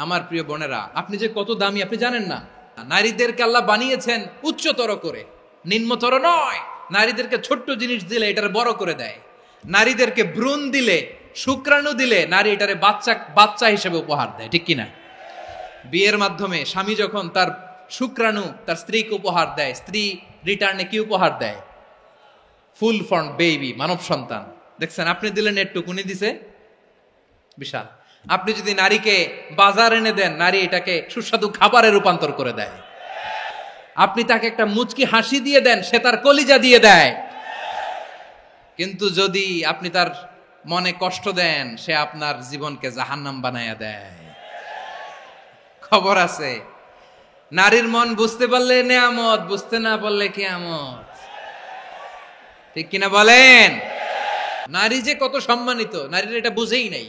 আমার প্রিয় বোনেরা, আপনি যে কত দামি আপনি জানেন না। নারীদেরকে আল্লাহ বানিয়েছেন উচ্চতর করে, নিম্নতর নয়। নারীদেরকে ছোট্ট জিনিস দিলে এটার বড় করে দেয়। নারীদেরকে ভ্রূণ দিলে, শুক্রাণু দিলে নারী এটারে বাচ্চা হিসেবে উপহার দেয়, ঠিক কিনা? বিয়ের মাধ্যমে স্বামী যখন তার শুক্রাণু তার স্ত্রীকে উপহার দেয়, স্ত্রী রিটার্নে কি উপহার দেয়? ফুল ফর্ম বেবি, মানব সন্তান। দেখছেন, আপনি দিলেন একটুক, উনি দিছে বিশাল। আপনি যদি নারীকে বাজার এনে দেন, নারী এটাকে সুস্বাদু খাবারে রূপান্তর করে দেয়। আপনি তাকে একটা মুচকি হাসি দিয়ে দেন, সে তার কলিজা দিয়ে দেয়। কিন্তু যদি আপনি তার মনে কষ্ট দেন, সে আপনার জীবনকে জাহান্নাম বানায়া দেয়। খবর আছে, নারীর মন বুঝতে পারলে নেয়ামত, বুঝতে না পারলে কিয়ামত, ঠিক কিনা বলেন? নারী যে কত সম্মানিত, নারীরা এটা বুঝেই নাই।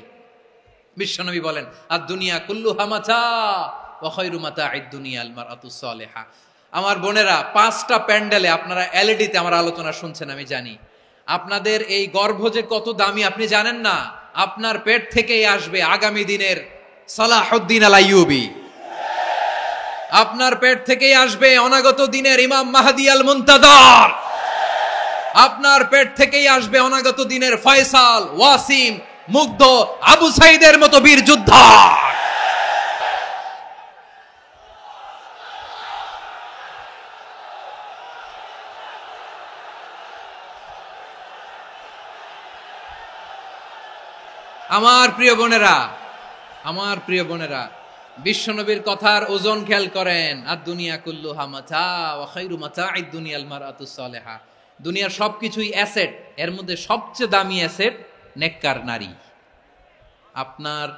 বিশ্বনবী বলেন, আর দুনিয়া কুল্লুহা মাতা ওয়া খায়রু মাতা'আদ দুনিয়া আল মারআতুস সালিহা। আমার বোনেরা, 5টা প্যান্ডেলে আপনারা এলইডিতে আমার আলোচনা শুনছেন, আমি জানি। আপনাদের এই গর্ভ যে কত দামি আপনি জানেন না। আপনার পেট থেকেই আসবে আগামী দিনের সালাহুদ্দিন আল আইয়ুবী। আপনার পেট থেকেই আসবে অনাগত দিনের ইমাম মাহদী আল মুনতাজার। আপনার পেট থেকেই আসবে অনাগত দিনের ফয়সাল, ওয়াসিম, মুগ্ধ, আবু সাইদের মতো বীর যোদ্ধা। আমার প্রিয় বোনেরা, আমার প্রিয় বোনেরা, বিশ্বনবীর কথার ওজন খেয়াল করেন। আর দুনিয়া কুল্লুহা মাতা ওয়া খায়রু মাতা'আদ দুনিয়া আল মারআতুস সালিহা। দুনিয়ার সবকিছুই অ্যাসেট, এর মধ্যে সবচেয়ে দামি অ্যাসেট নেককার নারী। আপনার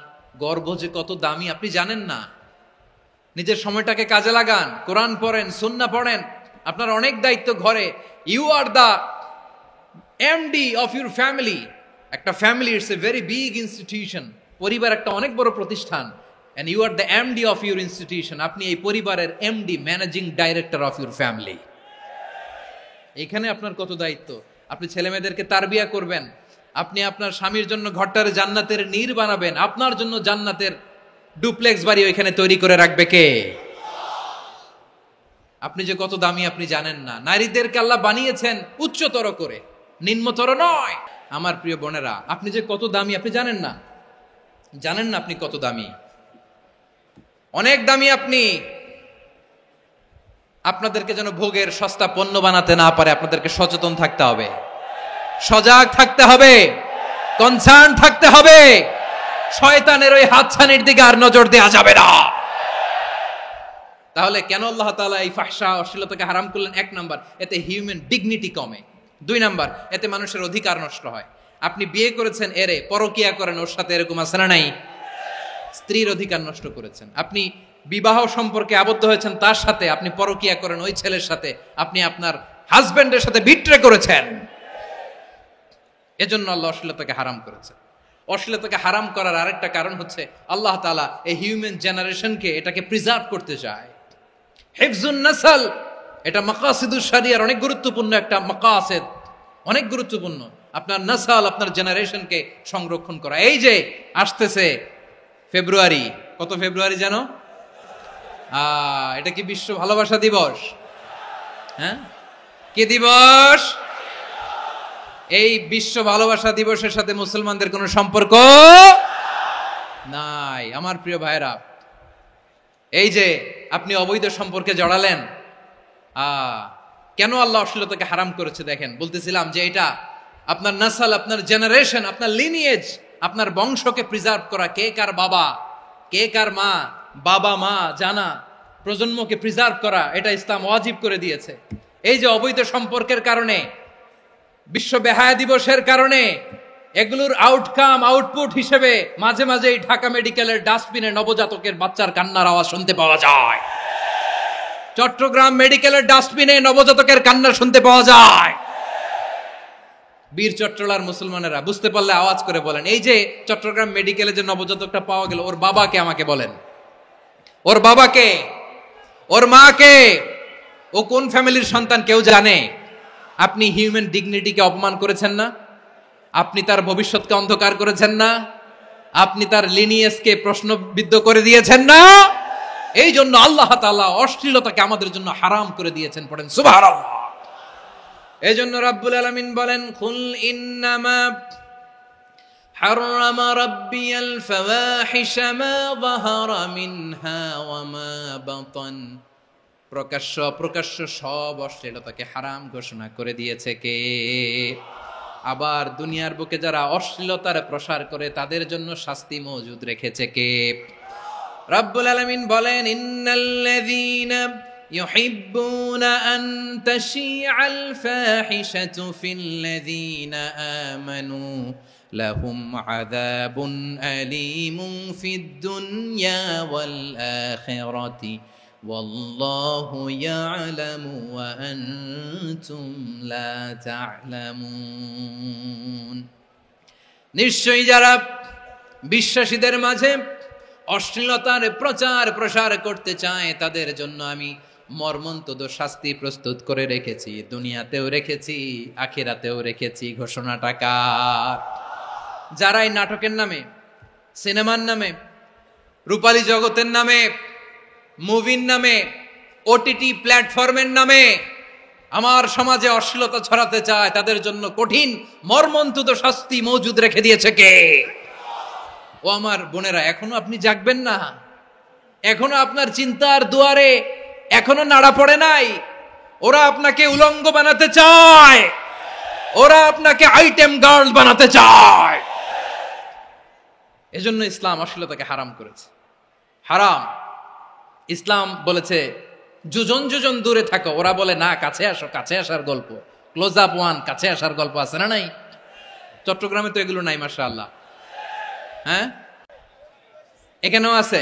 গর্ভ যে কত দামি আপনি জানেন না। নিজের সময়টাকে কাজে লাগান, কোরআন পড়েন, সুন্নাহ পড়েন। আপনার অনেক দায়িত্ব ঘরে। You are the MD of your family. একটা family it's a very big institution. পরিবার একটা অনেক বড় প্রতিষ্ঠান। And you are the MD of your institution. আপনি এই পরিবারের MD, managing director of your family. এখানে আপনার কত দায়িত্ব। আপনি ছেলে মেয়েদেরকে তারবিয়া করবেন। আপনি আপনার স্বামীর জন্য ঘরটারে জান্নাতের নীড় বানাবেন। আপনার জন্য জান্নাতের ডুপ্লেক্স বাড়ি ওইখানে তৈরি করে রাখবে কে? আপনি যে কত দামি আপনি জানেন না। নারীদেরকে আল্লাহ বানিয়েছেন উচ্চতর করে, নিম্নতর নয়। আমার প্রিয় বোনেরা, আপনি যে কত দামি আপনি জানেন না। জানেন না আপনি কত দামি, অনেক দামি আপনি। আপনাদেরকে যেন ভোগের সস্তা পণ্য বানাতে না পারে, আপনাদেরকে সচেতন থাকতে হবে, সজাগ থাকতে হবে, কনসার্ন থাকতে হবে। শয়তানের ওই হাতছানির দিকে আর নজর দেওয়া যাবে না। তাহলে কেন আল্লাহ তাআলা এই ফাহশা, অশ্লীলতাকে হারাম করলেন? 1 নাম্বার, এতে হিউম্যান ডিগনিটি কমে। 2 নাম্বার, এতে মানুষের অধিকার নষ্ট হয়। আপনি বিয়ে করেছেন, এরে পরকিয়া করেন, ওর সাথে এরকম আছে না নাই? স্ত্রীর অধিকার নষ্ট করেছেন। আপনি বিবাহ সম্পর্কে আবদ্ধ হয়েছেন তার সাথে, আপনি পরকিয়া করেন ওই ছেলের সাথে, আপনি আপনার হাজবেন্ডের সাথে বিট্রে করেছেন। এজন্য আল্লাহ অশ্লীলতাকে হারাম করেছেন। অশ্লীলতাকে হারাম করার আরেকটা কারণ হচ্ছে আল্লাহ তাআলা এই হিউম্যান জেনারেশনকে, এটাকে প্রিজার্ভ করতে চায়। হিফজুন নাসল, এটা মাকাসিদুশ শরিয়ার অনেক গুরুত্বপূর্ণ একটা মাকাসিদ, অনেক গুরুত্বপূর্ণ। আপনার নাসল, আপনার জেনারেশনকে সংরক্ষণ করা। এই যে আসতেছে ফেব্রুয়ারি, কত ফেব্রুয়ারি জানো? এটা কি বিশ্ব ভালোবাসা দিবস? হ্যাঁ, কি দিবস? এই বিশ্ব ভালোবাসা দিবসের সাথে মুসলমানদের কোনো সম্পর্ক নাই। আমার প্রিয় ভাইরা, এই যে আপনি অবৈধ সম্পর্কে জড়ালেন, কেন আল্লাহ অশ্লীলতাকে হারাম করেছে দেখেন। বলতেছিলাম যে এটা আপনার নাসল, আপনার জেনারেশন, আপনার লিনিয়েজ, আপনার বংশকে প্রিজার্ভ করা। কে কার বাবা, কে কার মা, বাবা মা জানা, প্রজন্মকে প্রিজার্ভ করা, এটা ইসলাম ওয়াজিব করে দিয়েছে। এই যে অবৈধ সম্পর্কের কারণে, বিশ্ব বেহায়া দিবসের কারণে, এগুলোর আউটকাম, আউটপুট হিসেবে মাঝে মাঝে ঢাকা মেডিকেলের ডাস্টবিনে নবজাতকের বাচ্চার কান্নার আওয়াজ শুনতে পাওয়া যায়। চট্টগ্রাম মেডিকেলের ডাস্টবিনে নবজাতকের কান্না শুনতে পাওয়া যায়। বীর চট্টলার মুসলমানেরা বুঝতে পারলে আওয়াজ করে বলেন, এই যে চট্টগ্রাম মেডিকেলে যে নবজাতকটা পাওয়া গেল, ওর বাবাকে আমাকে বলেন, ওর বাবাকে, ওর মাকে, ও কোন ফ্যামিলির সন্তান কেউ জানে? আপনি হিউম্যান ডিগনিটিকে অপমান করেছেন না? আপনি তার ভবিষ্যৎকে অন্ধকার করেছেন না? আপনি তার লিনিয়েজকে প্রশ্নবিদ্ধ করে দিয়েছেন না। এই জন্য আল্লাহ তাআলা অশ্লীলতাকে আমাদের জন্য হারাম করে দিয়েছেন। পড়েন সুবহানাল্লাহ। এই জন্য রাব্বুল আলামিন বলেন, কুল ইন্নামা হাররামা রাব্বিয়াল ফাওয়াহিশা মা যাহারা মিনহা ওয়া মা বাতান। প্রকাশ্য অপ্রকাশ্য সব অশ্লীলতাকে হারাম ঘোষণা করে দিয়েছে কে? আবার দুনিয়ার বুকে যারা অশ্লীলতার প্রসার করে তাদের জন্য শাস্তি মজুদ রেখেছে কে? রাব্বুল আলামিন বলেন, ইন্নাল্লাযীনা ইউহিব্বুনা আন তাশিআল ফাহিশাতু ফিল্লাযীনা আমানু লাহুম আযাবুন আলীমুন ফিদ দুনিয়া ওয়াল আখিরাতি ওয়াল্লাহু ইয়ালামু ওয়া আনতুম লা তা'লামুন। নিশ্চয়ই যারা বিশ্বাসীদের মাঝে অশ্লীলতার প্রচার প্রসার করতে চায় তাদের জন্য আমি মর্মন্তুদ শাস্তি প্রস্তুত করে রেখেছি, দুনিয়াতেও রেখেছি, আখিরাতেও রেখেছি। ঘোষণাটা কার? যারা এই নাটকের নামে, সিনেমার নামে, রূপালী জগতের নামে, মুভির নামে, ওটিটি প্ল্যাটফর্মের নামে আমার সমাজে অশ্লীলতা ছড়াতে চায় তাদের জন্য কঠিন মর্মন্তুদ শাস্তি মজুদ রেখে দিয়েছে কে? ও আমার বোনেরা, এখনো আপনি জাগবেন না? এখনো আপনার চিন্তার দুয়ারে এখনো নাড়া পড়ে নাই? ওরা আপনাকে উলঙ্গ বানাতে চায়, ওরা আপনাকে আইটেম গার্ল বানাতে চায়। এজন্য ইসলাম অশ্লীলতাকে হারাম করেছে। হারাম। ইসলাম বলেছে যোজন যোজন দূরে থাকো, ওরা বলে না কাছে আসো, কাছে আসার গল্প, ক্লোজ আপ ওয়ান, কাছে আসার গল্প আছে না নাই? চট্টগ্রামে তো এগুলো নাই মাশাআল্লাহ। হ্যাঁ, এখানেও আছে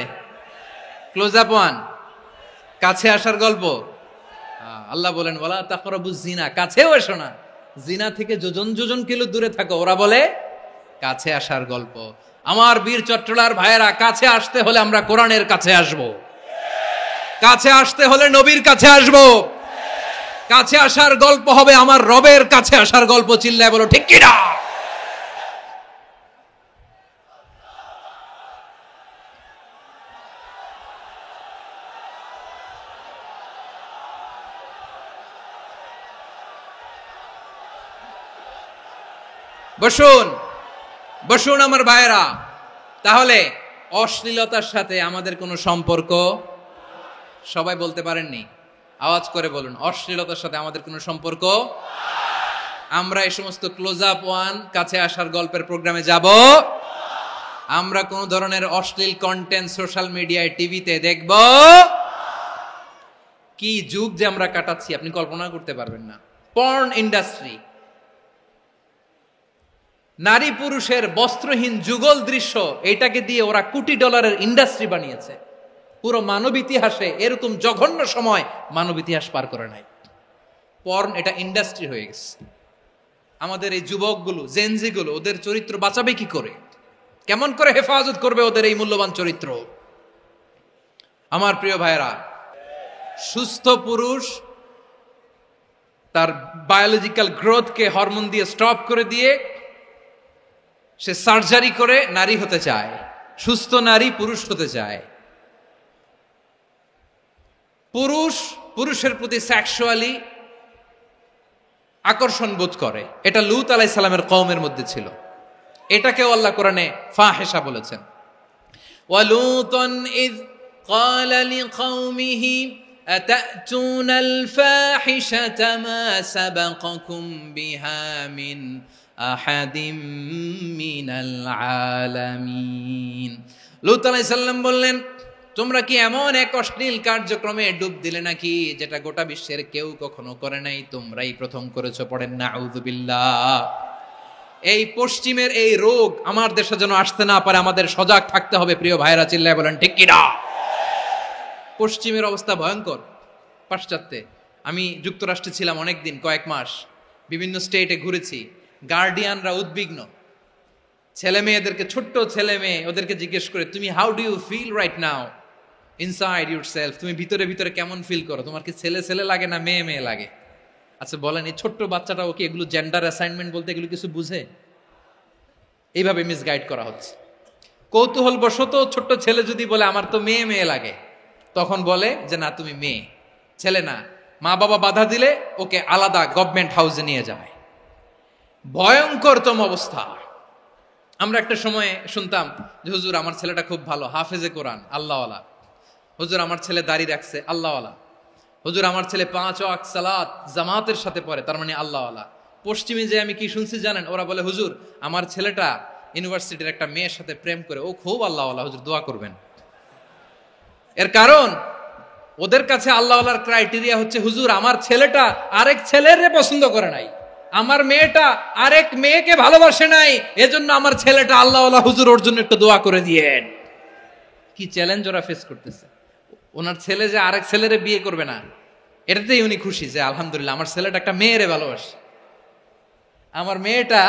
ক্লোজ আপ ওয়ান, কাছে আসার গল্প। আল্লাহ বলেন ওয়ালা তাকরাবুজ জিনা, কাছেও এসো না, জিনা থেকে যোজন যোজন কিলো দূরে থাকো, ওরা বলে কাছে আসার গল্প। আমার বীর চট্টলার ভাইয়েরা, কাছে আসতে হলে আমরা কোরআনের কাছে আসব, কাছে আসতে হলে নবীর কাছে আসব, কাছে আসার গল্প হবে আমার রবের কাছে আসার গল্প। চিল্লায় বলো ঠিক কিনা? বসুন বসুন আমার ভাইয়েরা। তাহলে অশ্লীলতার সাথে আমাদের কোনো সম্পর্ক? সবাই বলতে পারেননি, আওয়াজ করে বলুন, অশ্লীলতার সাথে আমাদের কোনো সম্পর্ক? আমরা এই সমস্ত ক্লোজ আপ ওয়ান, কাছে আসার গল্পের প্রোগ্রামে যাব? আমরা কোন ধরনের অশ্লীল কন্টেন্ট সোশ্যাল মিডিয়ায়, টিভিতে দেখব? কি যুগ যে আমরা কাটাচ্ছি আপনি কল্পনা করতে পারবেন না। পর্ন ইন্ডাস্ট্রি, নারী পুরুষের বস্ত্রহীন যুগল দৃশ্য, এটাকে দিয়ে ওরা কোটি ডলারের ইন্ডাস্ট্রি বানিয়েছে। পুরো মানব ইতিহাসে এরকম জঘন্য সময় মানব ইতিহাস পার করে নাই। পর্ন এটা ইন্ডাস্ট্রি হয়ে গেছে। আমাদের এই যুবকগুলো, জেনজিগুলো, ওদের চরিত্র বাঁচাবে কি করে? কেমন করে হেফাজত করবে ওদের এই মূল্যবান চরিত্র? আমার প্রিয় ভাইরা, সুস্থ পুরুষ তার বায়োলজিক্যাল গ্রোথকে হরমোন দিয়ে স্টপ করে দিয়ে সে সার্জারি করে নারী হতে চায়। সুস্থ নারী পুরুষ হতে চায়। পুরুষ পুরুষের প্রতি সেক্সুয়ালি আকর্ষণ বোধ করে। এটা লূত আলাইহিস সালামের কওমের মধ্যে ছিল। এটাকেও আল্লাহ কোরআনে ফাহিশা বলেছেন। ওয়ালুতান ইয ক্বালা লিকাওমিহি আতাতুনাল ফাহিশাতা মা সাবাকাকুম বিহা মিন আহাদিম মিনাল আলামিন। লূত আলাইহিস সালাম বললেন, তোমরা কি এমন এক অশ্লীল কার্যক্রমে ডুব দিলে নাকি যেটা গোটা বিশ্বের কেউ কখনো করে নাই? তোমরাই প্রথম করেছো। পড়েন নাউযুবিল্লাহ। এই পশ্চিমের এই রোগ আমার দেশে যেন আসতে না পারে, আমাদের সজাগ থাকতে হবে। প্রিয় ভাইরা, চিল্লায় বলেন ঠিক কিনা? পশ্চিমের অবস্থা ভয়ঙ্কর। পাশ্চাত্যে, আমি যুক্তরাষ্ট্রে ছিলাম অনেকদিন, কয়েক মাস, বিভিন্ন স্টেটে ঘুরেছি। গার্ডিয়ানরা উদ্বিগ্ন। ছেলে মেয়েদেরকে, ছোট্ট ছেলে মেয়ে, ওদেরকে জিজ্ঞেস করে, তুমি how do you feel right now inside yourself? তুমি ভিতরে ভিতরে কেমন ফিল করো? তোমার কি ছেলে ছেলে লাগে না মেয়ে মেয়ে লাগে? আচ্ছা বলেন, এই ছোট্ট বাচ্চাটা ওকে এগুলো জেন্ডার অ্যাসাইনমেন্ট বলতে এগুলো কিছু বুঝে? এইভাবে মিসগাইড করা হচ্ছে। কৌতূহলবশত ছোট্ট ছেলে যদি বলে আমার তো মেয়ে মেয়ে লাগে, তখন বলে যে না তুমি মেয়ে, ছেলে না। মা বাবা বাধা দিলে ওকে আলাদা গভর্নমেন্ট হাউসে নিয়ে যায়। ভয়ঙ্করতম অবস্থা। আমরা একটা সময় শুনতাম যে হুজুর আমার ছেলেটা খুব ভালো, হাফেজে কোরআন, আল্লাহওয়ালা। হুজুর আমার ছেলে দাড়ি রাখছে, আল্লাহওয়ালা। হুজুর আমার ছেলে 5 ওয়াক্ত সালাত জামাতের সাথে পড়ে, তার মানে আল্লাহওয়ালা। পশ্চিমে যে আমি কি শুনছি জানেন? ওরা বলে হুজুর আমার ছেলেটা ইউনিভার্সিটির একটা মেয়ের সাথে প্রেম করে, ও খুব আল্লাহওয়ালা, হুজুর দোয়া করবেন। এর কারণ ওদের কাছে আল্লাহওয়ালার ক্রাইটেরিয়া হচ্ছে হুজুর আমার ছেলেটা আরেক ছেলের পছন্দ করে নাই, আমার মেয়েটা আরেক মেয়েকে ভালোবাসে নাই, এজন্য আমার ছেলেটা আল্লাহওয়ালা, হুজুর ওর জন্য একটু দোয়া করে দিয়েন। কি চ্যালেঞ্জ ওরা ফেস করতেছে। ওনার ছেলে যে আরেক ছেলেরে বিয়ে করবে না, এটাতেই উনি খুশি যে আলহামদুলিল্লাহ আমার ছেলেটা একটা মেয়েরে ভালোবাসে, আমার মেয়েটা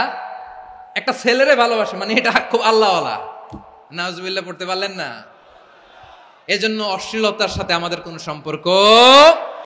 একটা ছেলেরে ভালোবাসে, মানে এটা খুব আল্লাহওয়ালা। নাউজুবিল্লাহ পড়তে পারলেন না? এজন্য অশ্লীলতার সাথে আমাদের কোনো সম্পর্ক